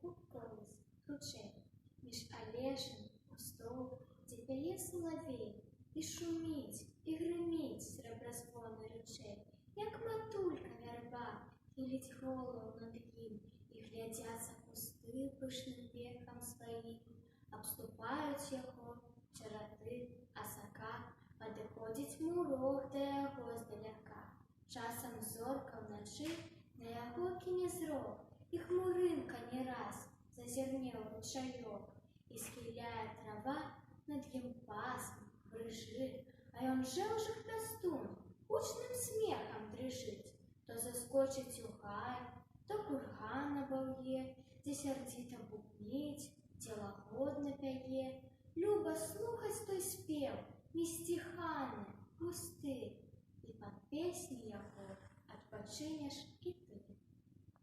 був колись ручей, між алешем кустов, де пяє соловей, і шумить, і гримить среброзвонний ручей, як матулька вярба, хилить голову над ім, і глядяться кусти пишним веком своїм, обступають його чарати, асака, падиходить мурох до його здаляка. Часом зорка вночі на його кине зрок, і хмуринка не раз зазирне у ручайок, і схиляє трава над їм пасом, брыжит, а ён жевжих пястун, гучным смехом дрыжыць, то заскочить у гай, то курган набаўе, дзе сярдзіта бубніць, дзе лагодна пяе. Люба слухаць той спеў, несціханы, густы, і пад песні яго адпачынеш і